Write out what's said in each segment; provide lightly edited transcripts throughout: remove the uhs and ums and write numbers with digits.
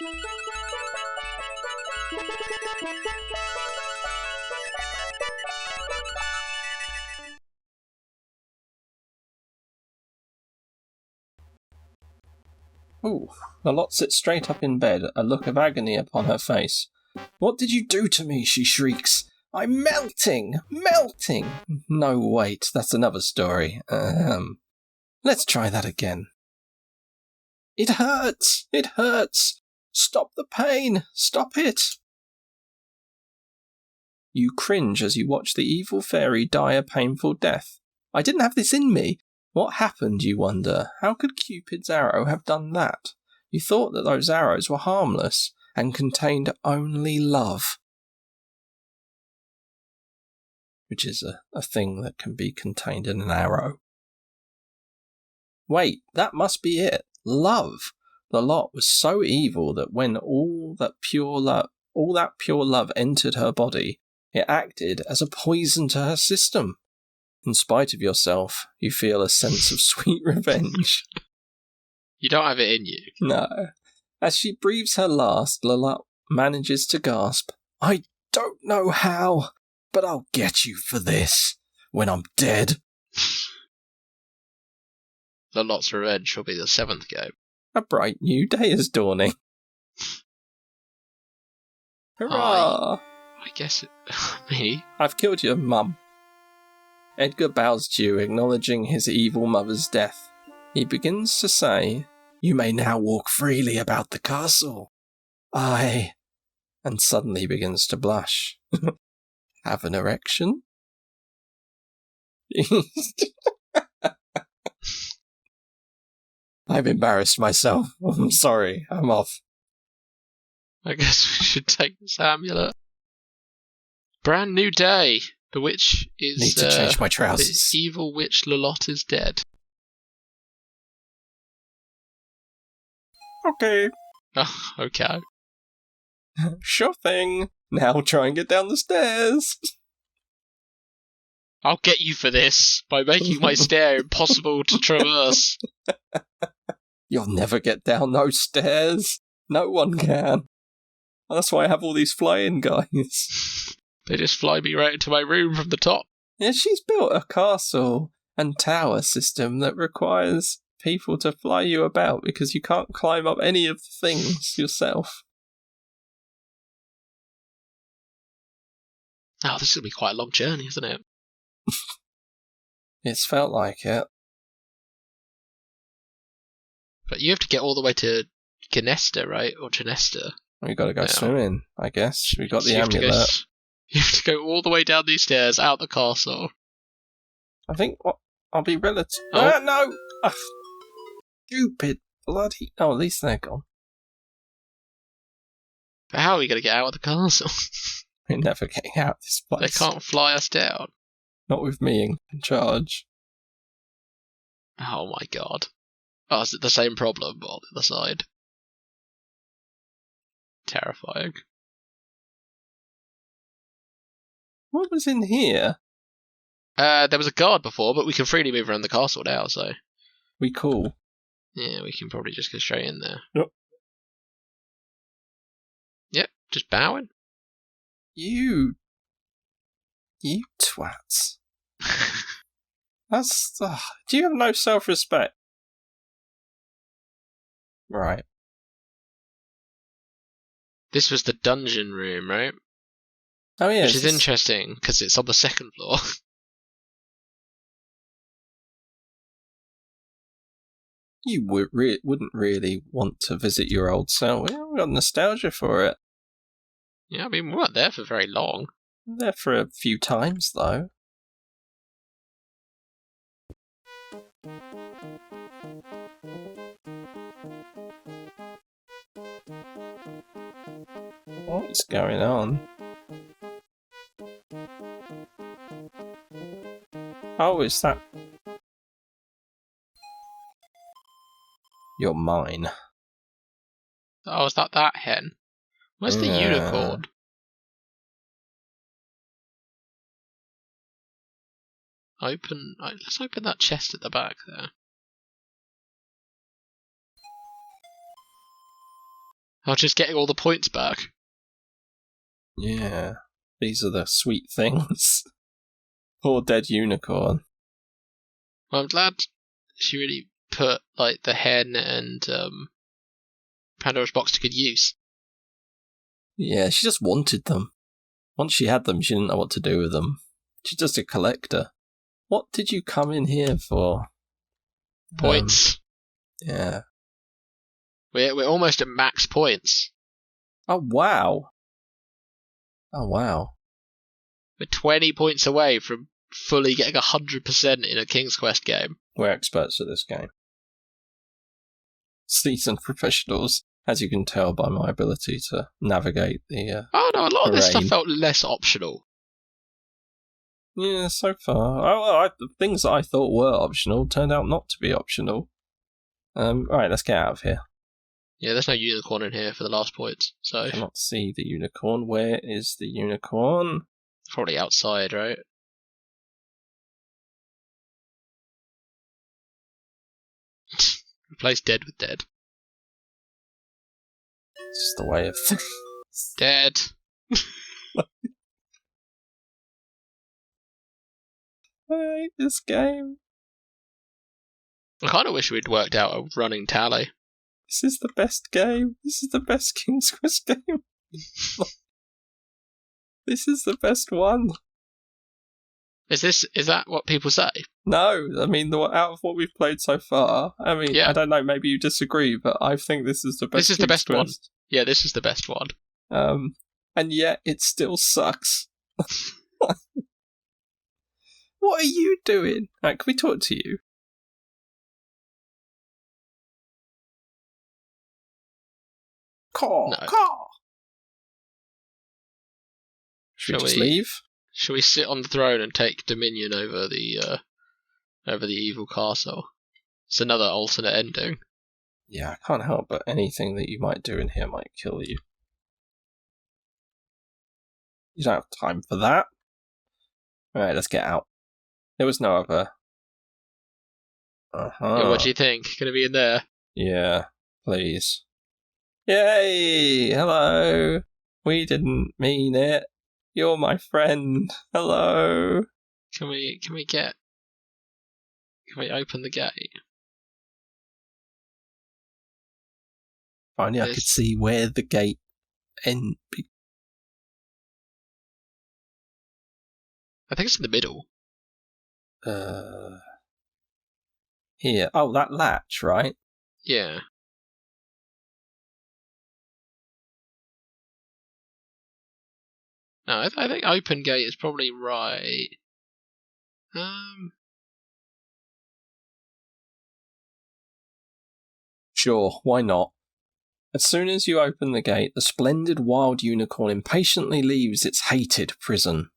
Ooh, Lolotte sits straight up in bed, a look of agony upon her face. "What did you do to me?" she shrieks. "I'm melting! Melting!" No, wait, that's another story. Let's try that again. "It hurts! It hurts! Stop the pain! Stop it!" You cringe as you watch the evil fairy die a painful death. I didn't have this in me. What happened, you wonder? How could Cupid's arrow have done that? You thought that those arrows were harmless and contained only love. Which is a thing that can be contained in an arrow. Wait, that must be it. Love. Lolotte was so evil that when all that pure love entered her body, it acted as a poison to her system. In spite of yourself, you feel a sense of sweet revenge. You don't have it in you. No. As she breathes her last, Lolotte manages to gasp, "I don't know how, but I'll get you for this when I'm dead." Lolotte's revenge will be the 7th game. A bright new day is dawning. Hurrah! I guess it... Me? I've killed your mum. Edgar bows to you, acknowledging his evil mother's death. He begins to say, "You may now walk freely about the castle." And suddenly begins to blush. Have an erection? I've embarrassed myself. I'm sorry. I'm off. I guess we should take this amulet. Brand new day. The witch is... Need to change my trousers. The evil witch Lolotte is dead. Okay. Oh, okay. Sure thing. Now try and get down the stairs. I'll get you for this by making my stair impossible to traverse. You'll never get down those stairs. No one can. That's why I have all these flying guys. They just fly me right into my room from the top. Yeah, she's built a castle and tower system that requires people to fly you about because you can't climb up any of the things yourself. Oh, this is going to be quite a long journey, isn't it? It's felt like it. But you have to get all the way to Genesta, right? Or Genesta. We've got to go swimming, I guess. We've got the amulet. You have to go all the way down these stairs, out the castle. I think I'll be relative... Oh. No! Ugh. Stupid bloody... Oh, at least they're gone. But how are we going to get out of the castle? We're never getting out of this place. They can't fly us down. Not with me in charge. Oh my god. Oh, is it the same problem on the other side? Terrifying. What was in here? There was a guard before, but we can freely move around the castle now, so... We cool. Yeah, we can probably just go straight in there. Yep. Yep, just bowing. You twats. That's... do you have no self-respect? Right. This was the dungeon room, right? Oh yeah. Which is interesting, because it's on the 2nd floor. You wouldn't really want to visit your old cell. We've got nostalgia for it. Yeah, I mean, we weren't there for very long. There for a few times, though. What's going on? Oh, is that... You're mine. Oh, is that hen? Where's the unicorn? Let's open that chest at the back there. I'm just getting all the points back. Yeah, these are the sweet things. Poor dead unicorn. Well, I'm glad she really put like the hen and Pandora's box to good use. Yeah, she just wanted them. Once she had them, she didn't know what to do with them. She's just a collector. What did you come in here for? Points. Yeah. We're almost at max points. Oh, wow. Oh, wow. We're 20 points away from fully getting 100% in a King's Quest game. We're experts at this game. Seasoned professionals, as you can tell by my ability to navigate the Oh no, a lot of this stuff terrain. felt less optional. Yeah, so far. The things that I thought were optional turned out not to be optional. Alright, let's get out of here. Yeah, there's no unicorn in here for the last points, so I cannot see the unicorn. Where is the unicorn? probably outside, right? Replace dead with dead. It's just the way of things. Dead. I hate this game. I kind of wish we'd worked out a running tally. This is the best game. This is the best King's Quest game. This is the best one. Is that what people say? No, I mean, out of what we've played so far, I mean, Yeah. I don't know, maybe you disagree, but I think this is the best. This is the King's best one. Quest. Yeah, this is the best one. And yet it still sucks. What are you doing? Right, can we talk to you? Caw, No. caw. Should we just leave? Shall we sit on the throne and take dominion over the evil castle? It's another alternate ending. Yeah, I can't help but anything that you might do in here might kill you. You don't have time for that. Alright, let's get out. There was no other. Yeah, what do you think? Gonna be in there? Yeah, please. Yay! Hello! We didn't mean it. You're my friend. Hello! Can we open the gate? Finally, I could see where the gate end. I think it's in the middle. Here. Oh, that latch, right? Yeah. No, I think open gate is probably right. Sure, why not? As soon as you open the gate, the splendid wild unicorn impatiently leaves its hated prison.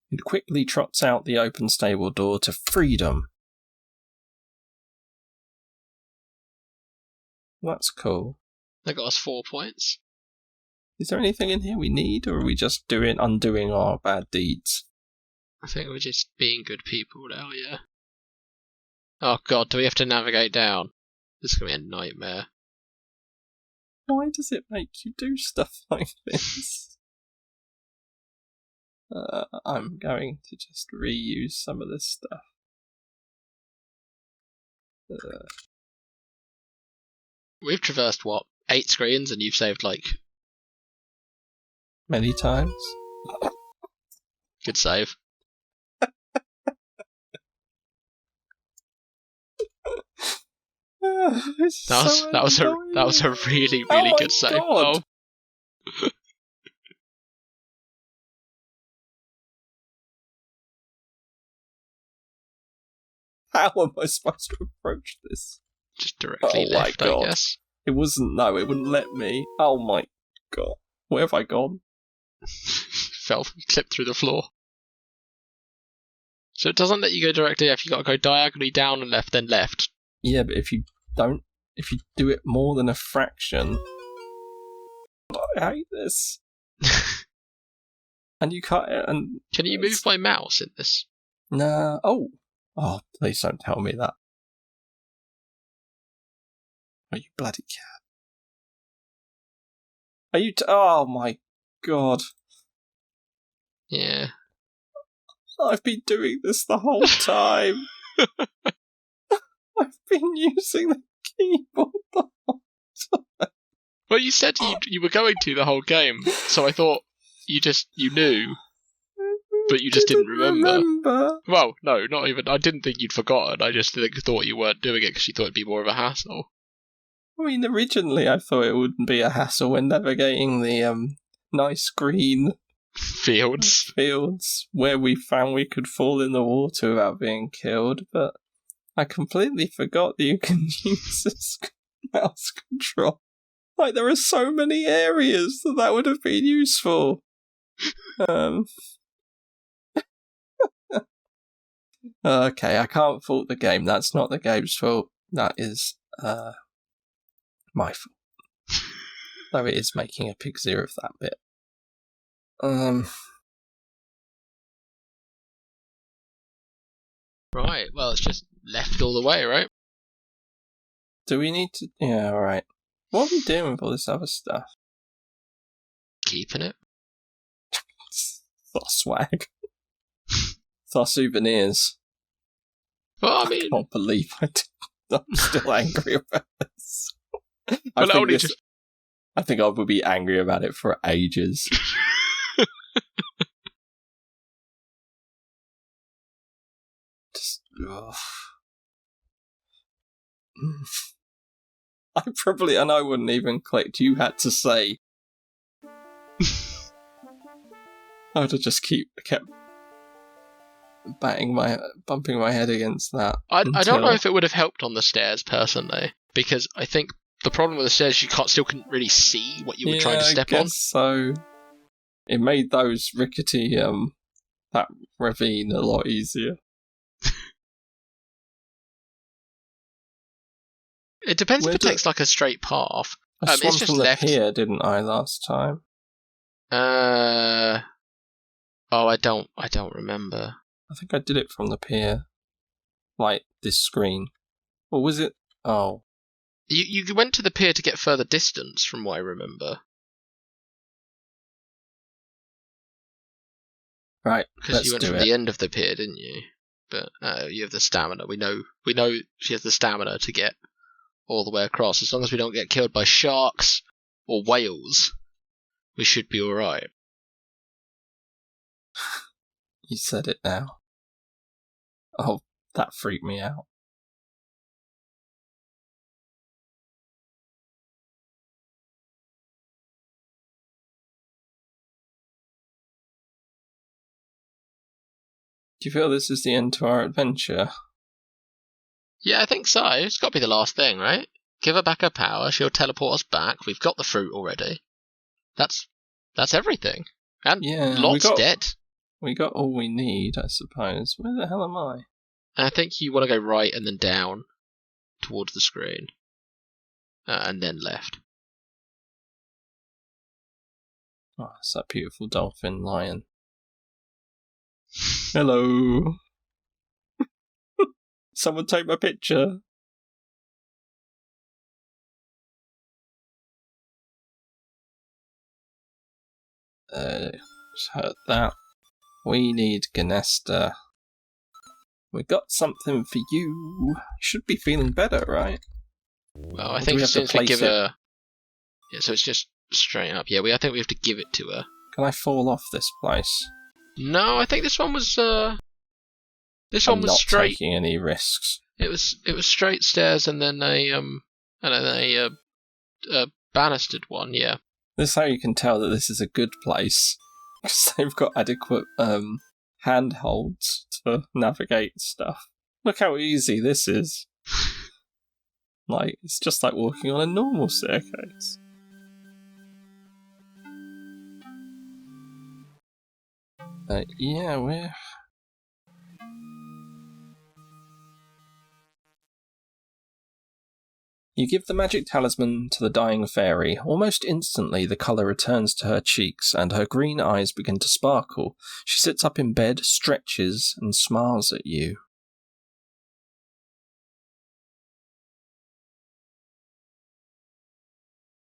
It quickly trots out the open stable door to freedom. That's cool. That got us 4 points. Is there anything in here we need, or are we just undoing our bad deeds? I think we're just being good people now, yeah. Oh god, do we have to navigate down? This is gonna be a nightmare. Why does it make you do stuff like this? I'm going to just reuse some of this stuff. We've traversed, 8 screens, and you've saved, Many times. good save. That was a really, really good save. God. Oh. How am I supposed to approach this? Just directly left, I guess. It wouldn't let me. Oh my god. Where have I gone? Clipped through the floor. So it doesn't let you go directly left, you gotta go diagonally down and left, then left. Yeah, but if you do it more than a fraction... I hate this. And you can't... And can you move my mouse in this? Nah. Oh, please don't tell me that. Oh, you bloody cat. Are you... oh, my God. Yeah. I've been doing this the whole time. I've been using the keyboard the whole time. Well, you said you were going to the whole game, so I thought you knew, but you just didn't remember. Well, no, not even. I didn't think you'd forgotten. I just thought you weren't doing it because you thought it'd be more of a hassle. I mean, originally I thought it wouldn't be a hassle when navigating the nice green fields where we found we could fall in the water without being killed, but I completely forgot that you can use this mouse control. Like, there are so many areas that would have been useful. Okay, I can't fault the game. That's not the game's fault. That is my fault. Though it is making a pig's ear of that bit. Right, well, it's just left all the way, right? Do we need to... yeah, alright. What are we doing with all this other stuff? Keeping it. It's our swag. It's our souvenirs. Well, I mean... I can't believe I'm still angry about this. I think I will be angry about it for ages. Just... ugh. I wouldn't even clicked. You had to say. I would have just kept bumping my head against that. I don't know if it would have helped on the stairs personally, because I think the problem with the stairs, you still couldn't really see what you were trying to step on. So it made those rickety that ravine a lot easier. It depends if it takes like a straight path. I swam it's just from the left. pier, didn't I, last time? Oh, I don't remember. I think I did it from the pier, like this screen. Or was it? Oh, you went to the pier to get further distance, from what I remember. Right, because you went from the end of the pier, didn't you? But you have the stamina. We know she has the stamina to get all the way across. As long as we don't get killed by sharks or whales, we should be alright. You said it now. Oh, that freaked me out. Do you feel this is the end to our adventure? Yeah, I think so. It's got to be the last thing, right? Give her back her power, she'll teleport us back. We've got the fruit already. That's everything. And Lotte's dead. We got all we need, I suppose. Where the hell am I? I think you want to go right and then down towards the screen. And then left. Oh, it's that beautiful dolphin lion. Hello. Someone take my picture. Just heard that. We need Ganesta. We got something for you. Should be feeling better, right? Well, I think as soon as we give her... Yeah, so it's just straight up. Yeah, I think we have to give it to her. Can I fall off this place? No, I think this one was... This one was straight. I'm not taking any risks. It was straight stairs and then a banistered one. Yeah. This is how you can tell that this is a good place, because they've got adequate handholds to navigate stuff. Look how easy this is. Like, it's just like walking on a normal staircase. Yeah, we're... You give the magic talisman to the dying fairy. Almost instantly, the colour returns to her cheeks, and her green eyes begin to sparkle. She sits up in bed, stretches, and smiles at you.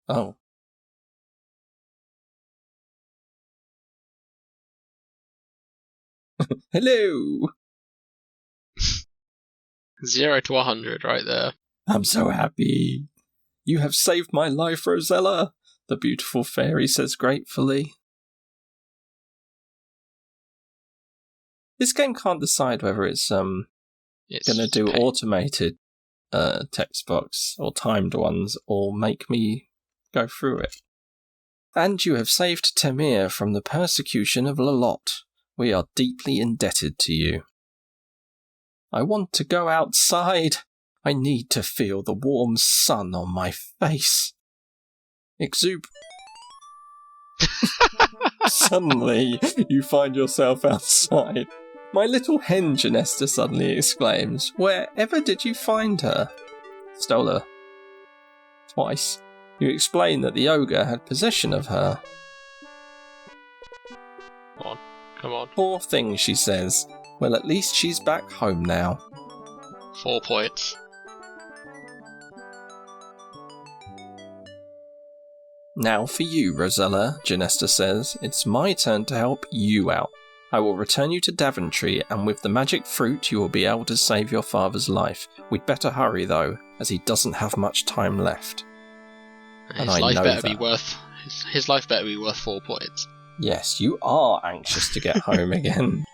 Oh. Hello! 0 to 100 right there. I'm so happy. You have saved my life, Rosella, the beautiful fairy says gratefully. This game can't decide whether it's going to do automated text box or timed ones or make me go through it. And you have saved Tamir from the persecution of Lolotte. We are deeply indebted to you. I want to go outside. I need to feel the warm sun on my face. Suddenly, you find yourself outside. My little hen, Genesta suddenly exclaims. Wherever did you find her? Stole her. Twice. You explain that the ogre had possession of her. Come on. Poor thing, she says. Well, at least she's back home now. 4 points. Now for you, Rosella, Genesta says. It's my turn to help you out. I will return you to Daventry, and with the magic fruit you will be able to save your father's life. We'd better hurry, though, as he doesn't have much time left. His life better be worth 4 points. Yes, you are anxious to get home again.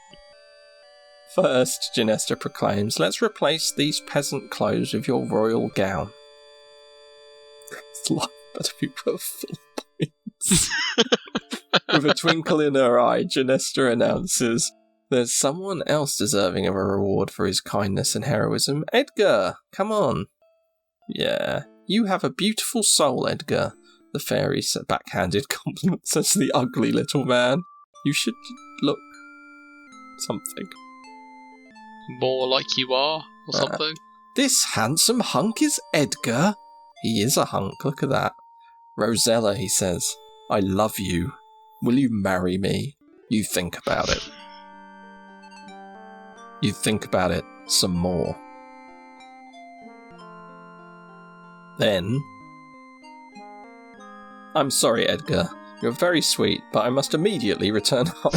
First, Genesta proclaims, let's replace these peasant clothes with your royal gown. It's life better be worth 4 points. With a twinkle in her eye, Genesta announces, there's someone else deserving of a reward for his kindness and heroism. Edgar, come on. Yeah, you have a beautiful soul, Edgar. The fairy backhanded compliment says to the ugly little man. You should look something. More like you are, or something? This handsome hunk is Edgar. He is a hunk, look at that. Rosella, he says, I love you. Will you marry me? You think about it. You think about it some more. Then... I'm sorry, Edgar. You're very sweet, but I must immediately return home.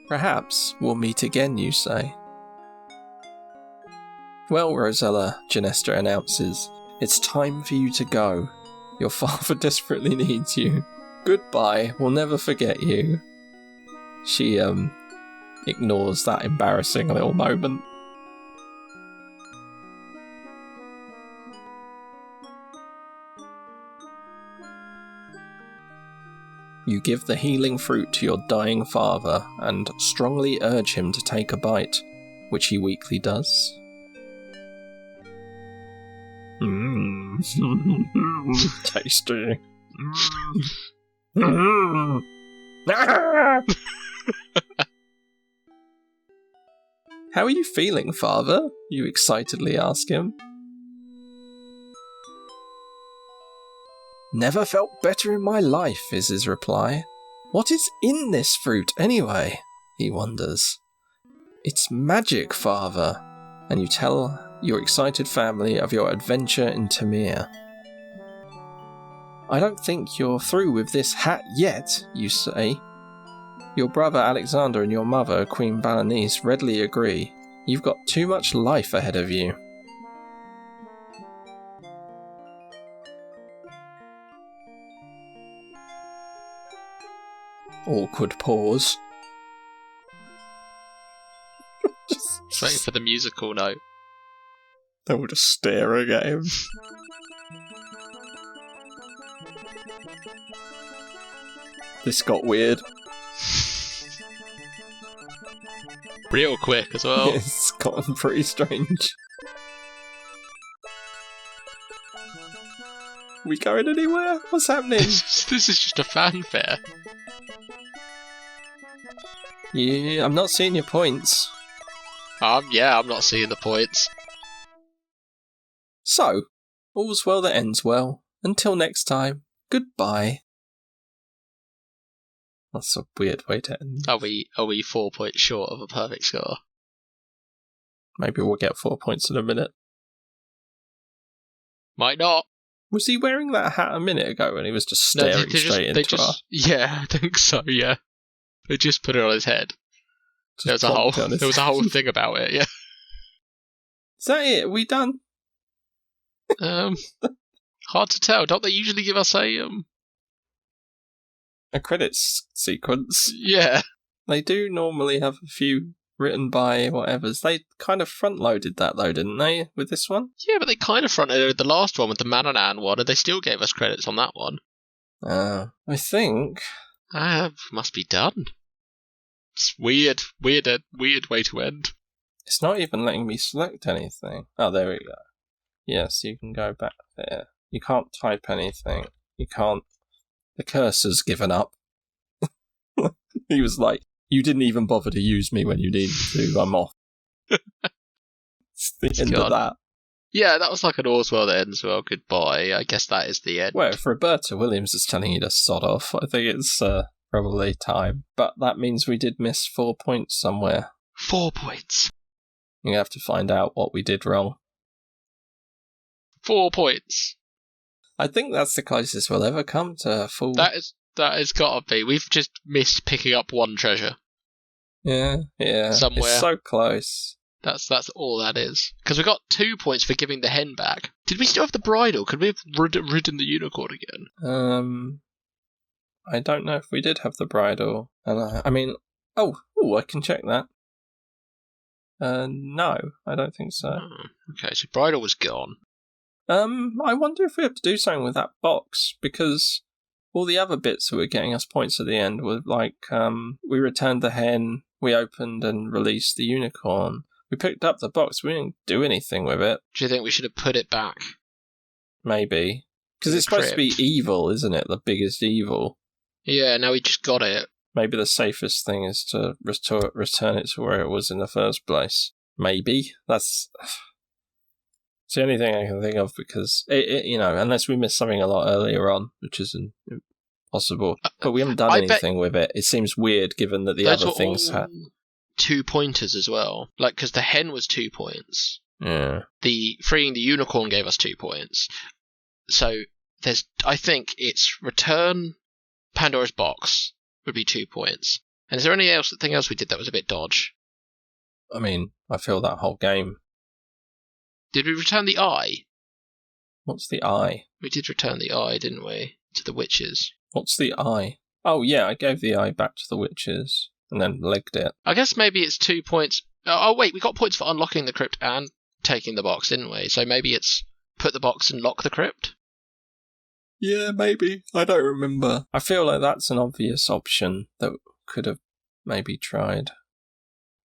Perhaps we'll meet again, you say. Well, Rosella, Genesta announces, it's time for you to go. Your father desperately needs you. Goodbye, we'll never forget you. She, ignores that embarrassing little moment. You give the healing fruit to your dying father and strongly urge him to take a bite, which he weakly does. Tasty. How are you feeling, father? You excitedly ask him. Never felt better in my life, is his reply. What is in this fruit, anyway? He wonders. It's magic, father. And you tell your excited family of your adventure in Tamir. I don't think you're through with this hat yet, you say. Your brother Alexander and your mother, Queen Balanice, readily agree. You've got too much life ahead of you. Awkward pause. Just waiting for the musical note. They will just staring at him. This got weird. Real quick as well. It's gotten pretty strange. We going anywhere? What's happening? This is just a fanfare. Yeah, I'm not seeing your points. Yeah, I'm not seeing the points. So, all's well that ends well. Until next time, goodbye. That's a weird way to end. Are we 4 points short of a perfect score? Maybe we'll get 4 points in a minute. Might not. Was he wearing that hat a minute ago and he was just staring straight into her? Yeah, I think so, yeah. They just put it on his head. There was a whole thing about it, yeah. Is that it? Are we done? Hard to tell. Don't they usually give us a credits sequence? Yeah. They do normally have a few written by whatever's. They kind of front-loaded that, though, didn't they, with this one? Yeah, but they kind of front-loaded the last one with the Mananan one, and they still gave us credits on that one. I think... Must be done. It's weird way to end. It's not even letting me select anything. Oh, there we go. Yes, you can go back there. You can't type anything. You can't... The cursor's given up. He was like, you didn't even bother to use me when you needed to. I'm off. It's the end of that. Yeah, that was like an All's Well that ends well. Goodbye. I guess that is the end. Well, if Roberta Williams is telling you to sod off, I think it's probably time. But that means we did miss 4 points somewhere. 4 points. You have to find out what we did wrong. 4 points. I think that's the closest we'll ever come to full... That has got to be. We've just missed picking up one treasure. Yeah. Somewhere. It's so close. That's all that is. Because we got 2 points for giving the hen back. Did we still have the bridle? Could we have ridden the unicorn again? I don't know if we did have the bridle. And I mean, I can check that. No, I don't think so. Okay, so bridle was gone. I wonder if we have to do something with that box, because all the other bits that were getting us points at the end were like, we returned the hen, we opened and released the unicorn. We picked up the box, we didn't do anything with it. Do you think we should have put it back? Maybe. Because it's supposed to be evil, isn't it? The biggest evil. Yeah, now we just got it. Maybe the safest thing is to return it to where it was in the first place. Maybe. It's the only thing I can think of, because, unless we missed something a lot earlier on, which isn't possible. But we haven't done anything with it. It seems weird, given that the other things had 2 pointers as well. Like, because the hen was 2 points. Yeah. The freeing the unicorn gave us 2 points. So, I think it's return Pandora's box would be 2 points. And is there anything else we did that was a bit dodge? I mean, I feel that whole game. Did we return the eye? What's the eye? We did return the eye, didn't we? To the witches. What's the eye? Oh, yeah, I gave the eye back to the witches and then legged it. I guess maybe it's 2 points. Oh, wait, we got points for unlocking the crypt and taking the box, didn't we? So maybe it's put the box and lock the crypt? Yeah, maybe. I don't remember. I feel like that's an obvious option that could have maybe tried.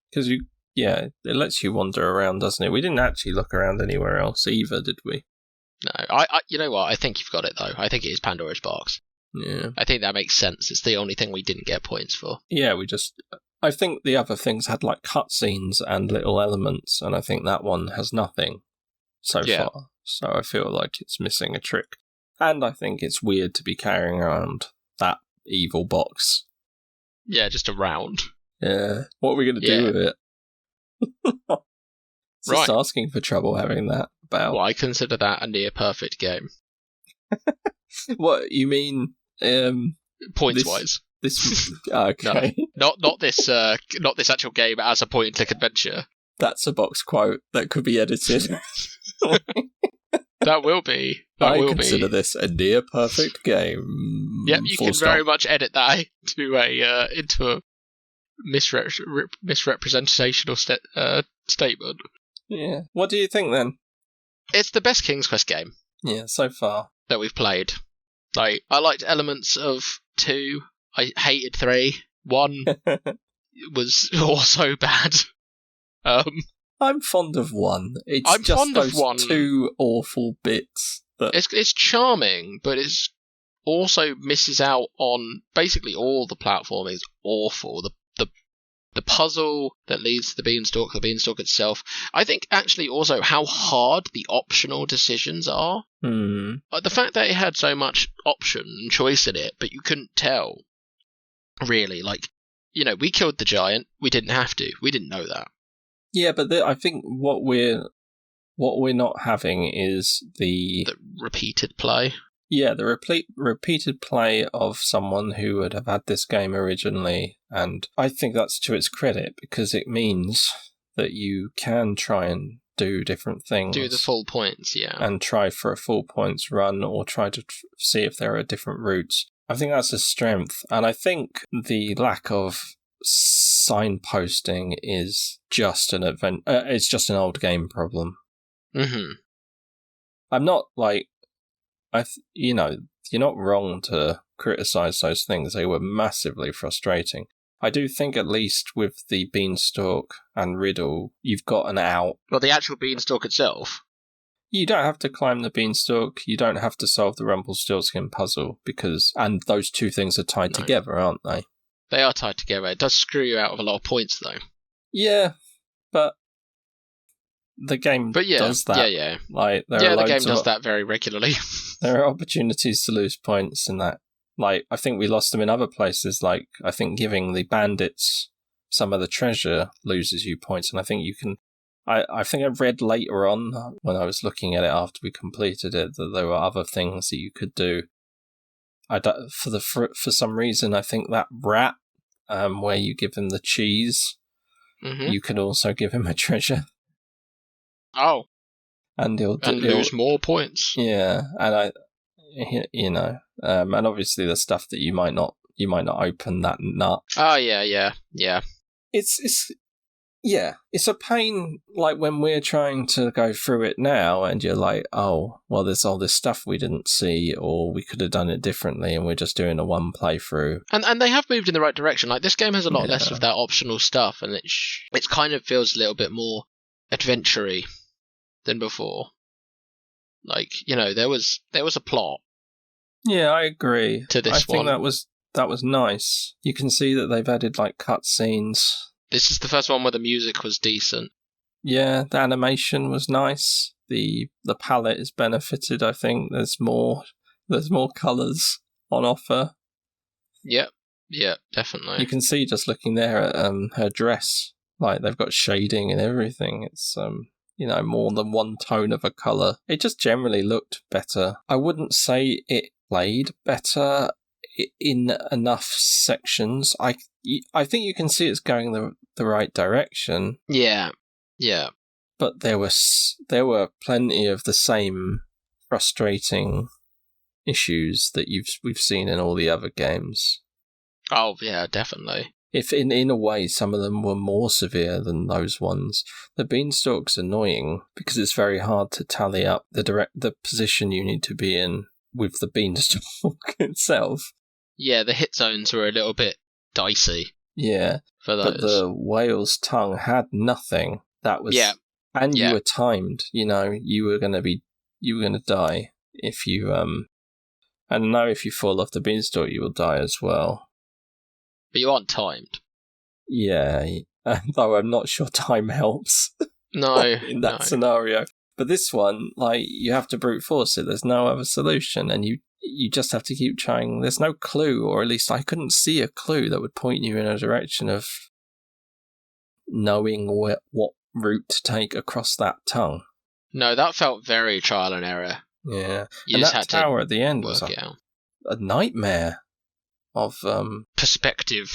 Because it lets you wander around, doesn't it? We didn't actually look around anywhere else either, did we? No, I you know what? I think you've got it, though. I think it is Pandora's box. Yeah. I think that makes sense. It's the only thing we didn't get points for. Yeah, I think the other things had, like, cutscenes and little elements, and I think that one has nothing so far. So I feel like it's missing a trick. And I think it's weird to be carrying around that evil box. Yeah, just around. Yeah. What are we going to do with it? It's just asking for trouble having that about. Well, I consider that a near perfect game. What, you mean points wise? This okay. No, not this actual game as a point and click adventure. That's a box quote that could be edited. That will be. I consider this a near perfect game. Yep, you can very much edit that into a misrepresentational statement. Yeah. What do you think then? It's the best King's Quest game. Yeah, so far that we've played. Like, I liked elements of 2. I hated 3. 1 was also bad. I'm fond of 1. I'm just fond those of 1. 2 awful bits. It's charming, but it's also misses out on basically all the platforming is awful. The puzzle that leads to the beanstalk itself. I think actually also how hard the optional decisions are. The fact that it had so much option and choice in it, but you couldn't tell. Really, like, we killed the giant. We didn't have to. We didn't know that. Yeah, but I think what we're not having is the repeated play. Yeah, the repeated play of someone who would have had this game originally, and I think that's to its credit because it means that you can try and do different things. Do the full points, yeah. And try for a full points run or try to see if there are different routes. I think that's a strength, and I think the lack of signposting is just an it's just an old game problem. Mm-hmm. I'm not like, you're not wrong to criticize those things. They were massively frustrating. I do think at least with the Beanstalk and Riddle, you've got an out. Well, the actual Beanstalk itself. You don't have to climb the Beanstalk. You don't have to solve the Rumpelstiltskin puzzle and those two things are tied together, aren't they? They are tied together. It does screw you out of a lot of points, though. Yeah, but the game does that. Yeah. Like, the game does that very regularly. There are opportunities to lose points in that. Like, I think we lost them in other places. Like, I think giving the bandits some of the treasure loses you points, and I think you can. I think I read later on when I was looking at it after we completed it that there were other things that you could do. For some reason, I think that rat, where you give him the cheese, you can also give him a treasure. Oh, and he'll lose more points. Yeah, and and obviously the stuff that you might not open that nut. Oh yeah. It's a pain, like when we're trying to go through it now and you're like, oh, well, there's all this stuff we didn't see or we could have done it differently and we're just doing a one playthrough. And they have moved in the right direction. Like, this game has a lot less of that optional stuff, and it kind of feels a little bit more adventure-y than before. Like, there was a plot. Yeah, I agree. To this one. I think that was nice. You can see that they've added like cutscenes. This is the first one where the music was decent. Yeah, the animation was nice. The palette is benefited, I think. There's more colours on offer. Yep. Yeah, definitely. You can see just looking there at her dress, like they've got shading and everything. It's more than one tone of a colour. It just generally looked better. I wouldn't say it played better in enough sections. I think you can see it's going the right direction. Yeah. But there were plenty of the same frustrating issues that we've seen in all the other games. Oh yeah, definitely. If in a way some of them were more severe than those ones. The Beanstalk's annoying because it's very hard to tally up the position you need to be in with the Beanstalk itself. Yeah, the hit zones were a little bit dicey. Yeah, for those. But the whale's tongue had nothing. That was you were timed. You were gonna die if you and now if you fall off the Beanstalk, you will die as well. But you aren't timed. Yeah, though I'm not sure time helps. No, in that scenario. But this one, like, you have to brute force it. There's no other solution, and you just have to keep trying. There's no clue, or at least I couldn't see a clue that would point you in a direction of knowing what route to take across that tongue. No, that felt very trial and error. Yeah, you and just that had tower to at the end work was it out. A nightmare of perspective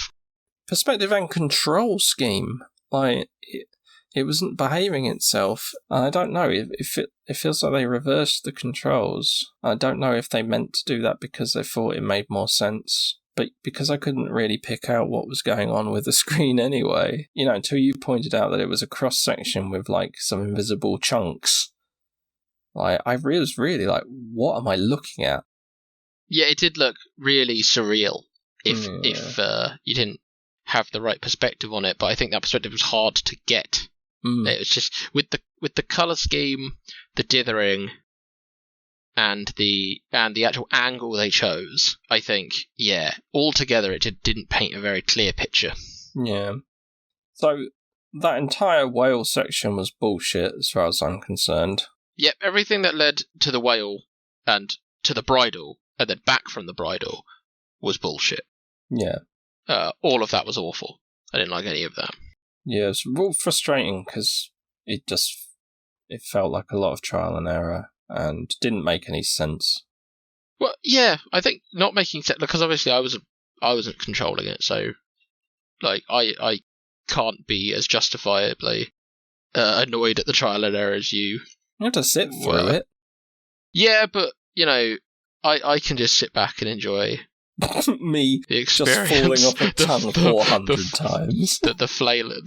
and control scheme. Like it wasn't behaving itself. I don't know if it feels like they reversed the controls. I don't know if they meant to do that because they thought it made more sense. But because I couldn't really pick out what was going on with the screen anyway, until you pointed out that it was a cross section with like some invisible chunks. Like, I was really like, what am I looking at? Yeah, it did look really surreal if you didn't have the right perspective on it. But I think that perspective was hard to get. It was just with the color scheme, the dithering, and the actual angle they chose. I think, altogether it didn't paint a very clear picture. Yeah. So that entire whale section was bullshit, as far as I'm concerned. Yep, everything that led to the whale and to the bridle, and then back from the bridle, was bullshit. Yeah. All of that was awful. I didn't like any of that. Yeah, it's real frustrating because it felt like a lot of trial and error and didn't make any sense. Well, Yeah, I think not making sense, because obviously I wasn't controlling it, so like I can't be as justifiably annoyed at the trial and error as you. You have to sit through it. Yeah, but I can just sit back and enjoy me the just experience. falling off a tongue 400 times. The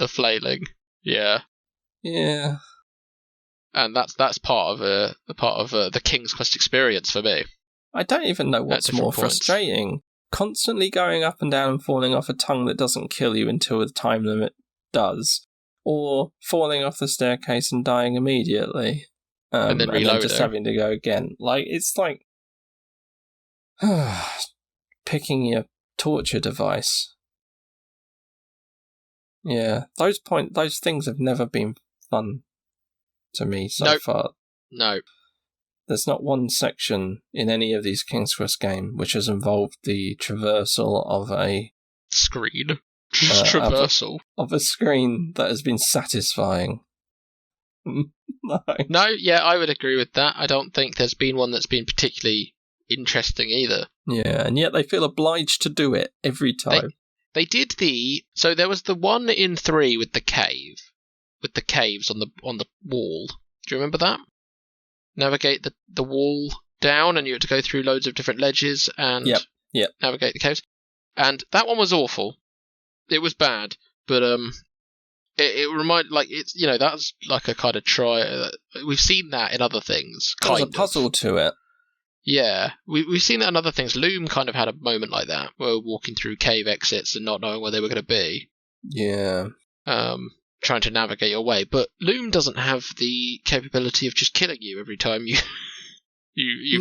flailing. Yeah. Yeah. And that's part of the King's Quest experience for me. I don't even know what's more frustrating. Constantly going up and down and falling off a tongue that doesn't kill you until the time limit does, or falling off the staircase and dying immediately, and then just having to go again. Like, it's like picking your torture device. Yeah, those things have never been fun to me so far. No. There's not one section in any of these King's Quest games which has involved the traversal of a screen. Traversal of a screen that has been satisfying. No, yeah, I would agree with that. I don't think there's been one that's been particularly interesting either. Yeah, and yet they feel obliged to do it every time. They did so there was the one in 3 with the caves on the wall. Do you remember that? Navigate the wall down, and you had to go through loads of different ledges and navigate the caves. And that one was awful. It was bad, but it reminded, like, it's, that's like a kind of try. We've seen that in other things. There's a puzzle to it. Yeah, we've seen that in other things. Loom kind of had a moment like that, where we're walking through cave exits and not knowing where they were going to be. Yeah. Trying to navigate your way, but Loom doesn't have the capability of just killing you every time you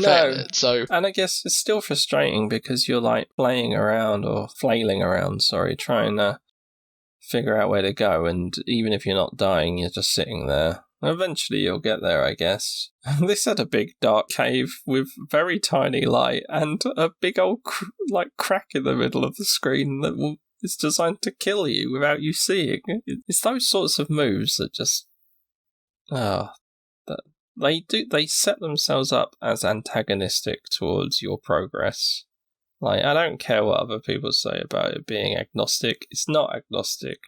fail it. So, and I guess it's still frustrating because you're like flailing around, trying to figure out where to go, and even if you're not dying, you're just sitting there. Eventually you'll get there, I guess. This had a big dark cave with very tiny light and a big old crack in the middle of the screen that it's designed to kill you without you seeing. It's those sorts of moves that just... They set themselves up as antagonistic towards your progress. Like, I don't care what other people say about it being agnostic. It's not agnostic.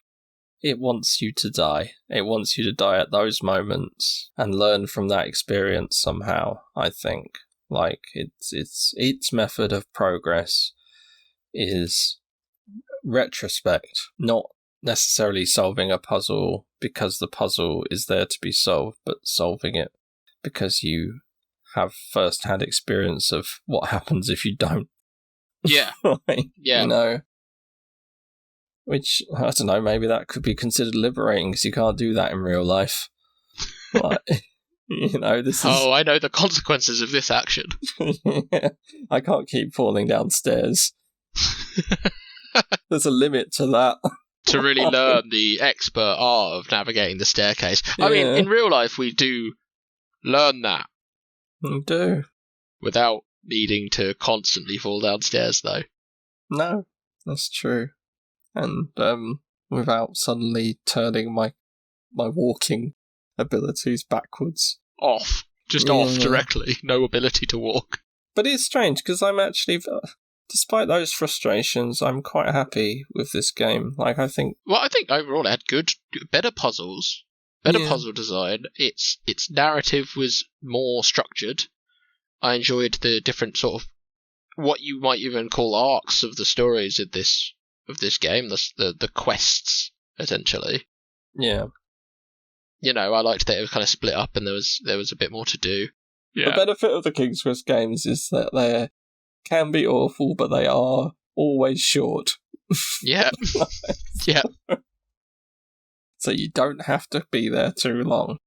It wants you to die. It wants you to die at those moments and learn from that experience somehow, I think. Like, its method of progress is retrospect, not necessarily solving a puzzle because the puzzle is there to be solved, but solving it because you have first-hand experience of what happens if you don't. Yeah. Yeah. Which, I don't know, maybe that could be considered liberating because you can't do that in real life. Like, this is... Oh, I know the consequences of this action. Yeah, I can't keep falling downstairs. There's a limit to that. To really learn the expert art of navigating the staircase. I mean, in real life, we do learn that. We do. Without needing to constantly fall downstairs, though. No, that's true. And without suddenly turning my walking abilities backwards. Off. Just off directly. No ability to walk. But it's strange, because I'm actually... Despite those frustrations, I'm quite happy with this game. Like, I think... Well, I think overall it had better puzzles, puzzle design. Its narrative was more structured. I enjoyed the different sort of, what you might even call arcs of the stories of this game, the quests, essentially. Yeah. I liked that it was kind of split up and there was a bit more to do. Yeah. The benefit of the King's Quest games is that they can be awful, but they are always short. Yeah. Yeah. So you don't have to be there too long.